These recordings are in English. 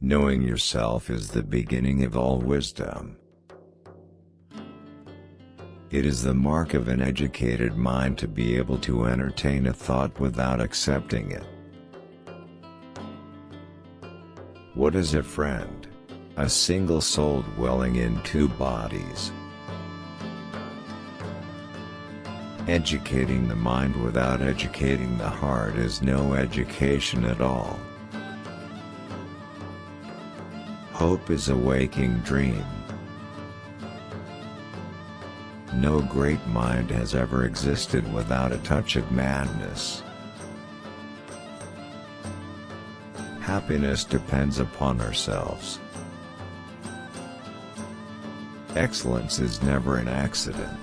Knowing yourself is the beginning of all wisdom. It is the mark of an educated mind to be able to entertain a thought without accepting it. What is a friend? A single soul dwelling in two bodies. Educating the mind without educating the heart is no education at all. Hope is a waking dream. No great mind has ever existed without a touch of madness. Happiness depends upon ourselves. Excellence is never an accident.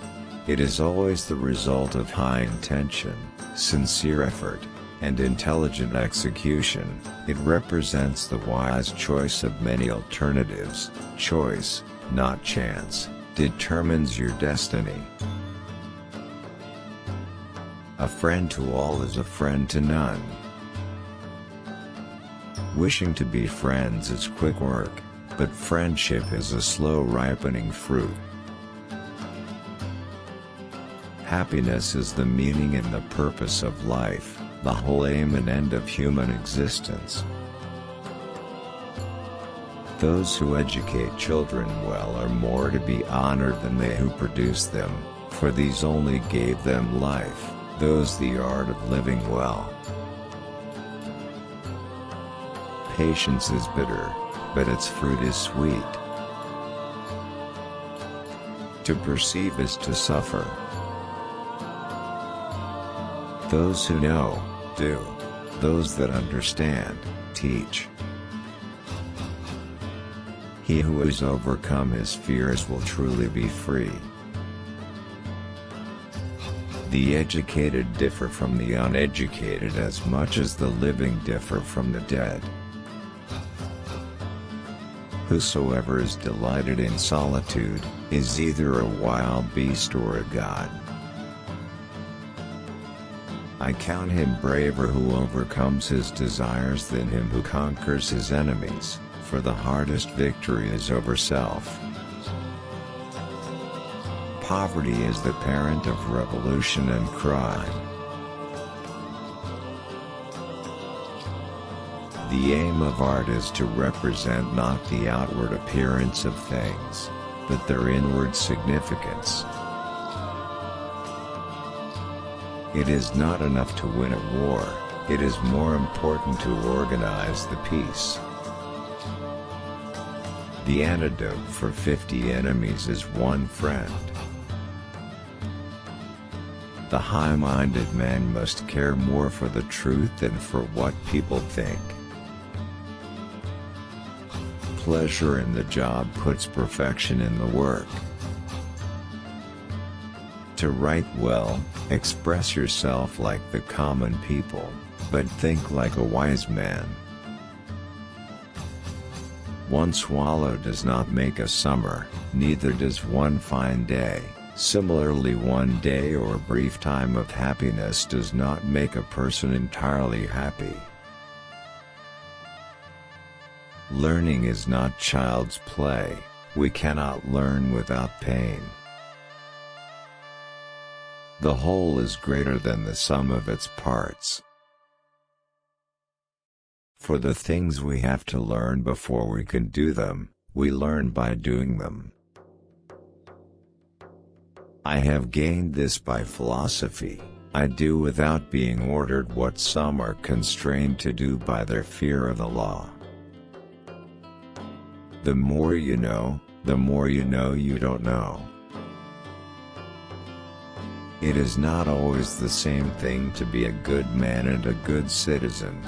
It is always the result of high intention, sincere effort, and intelligent execution. It represents the wise choice of many alternatives. Choice, not chance, determines your destiny. A friend to all is a friend to none. Wishing to be friends is quick work, but friendship is a slow ripening fruit. Happiness is the meaning and the purpose of life, the whole aim and end of human existence. Those who educate children well are more to be honored than they who produce them, for these only gave them life, those the art of living well. Patience is bitter, but its fruit is sweet. To perceive is to suffer. Those who know, do. Those that understand, teach. He who has overcome his fears will truly be free. The educated differ from the uneducated as much as the living differ from the dead. Whosoever is delighted in solitude, is either a wild beast or a god. I count him braver who overcomes his desires than him who conquers his enemies, for the hardest victory is over self. Poverty is the parent of revolution and crime. The aim of art is to represent not the outward appearance of things, but their inward significance. It is not enough to win a war, it is more important to organize the peace. The antidote for 50 enemies is one friend. The high-minded man must care more for the truth than for what people think. Pleasure in the job puts perfection in the work. To write well, express yourself like the common people, but think like a wise man. One swallow does not make a summer, neither does one fine day. Similarly, one day or brief time of happiness does not make a person entirely happy. Learning is not child's play. We cannot learn without pain. The whole is greater than the sum of its parts. For the things we have to learn before we can do them, we learn by doing them. I have gained this by philosophy. I do without being ordered what some are constrained to do by their fear of the law. The more you know, the more you know you don't know. It is not always the same thing to be a good man and a good citizen.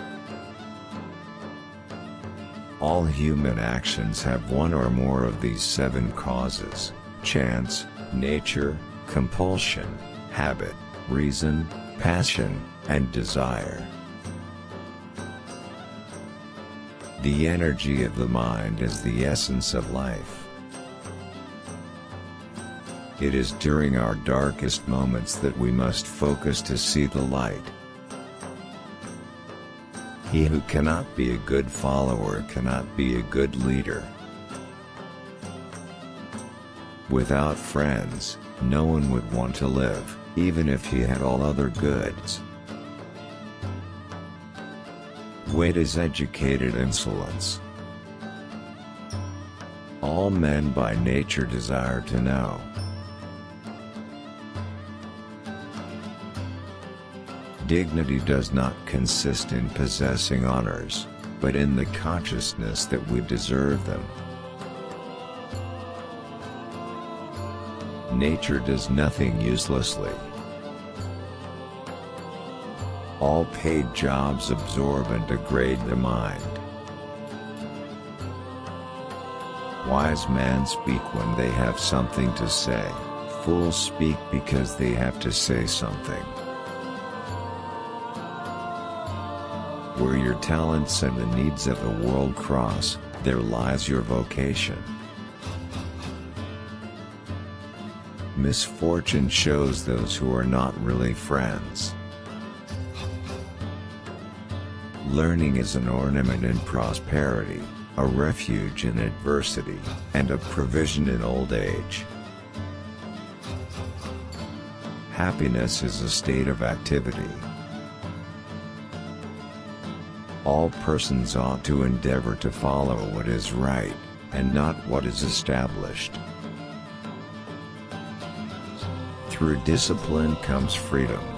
All human actions have one or more of these 7 causes: chance, nature, compulsion, habit, reason, passion, and desire. The energy of the mind is the essence of life. It is during our darkest moments that we must focus to see the light. He who cannot be a good follower cannot be a good leader. Without friends, no one would want to live, even if he had all other goods. Wit is educated insolence. All men by nature desire to know. Dignity does not consist in possessing honors, but in the consciousness that we deserve them. Nature does nothing uselessly. All paid jobs absorb and degrade the mind. Wise men speak when they have something to say, fools speak because they have to say something. Where your talents and the needs of the world cross, there lies your vocation. Misfortune shows those who are not really friends. Learning is an ornament in prosperity, a refuge in adversity, and a provision in old age. Happiness is a state of activity. All persons ought to endeavor to follow what is right, and not what is established. Through discipline comes freedom.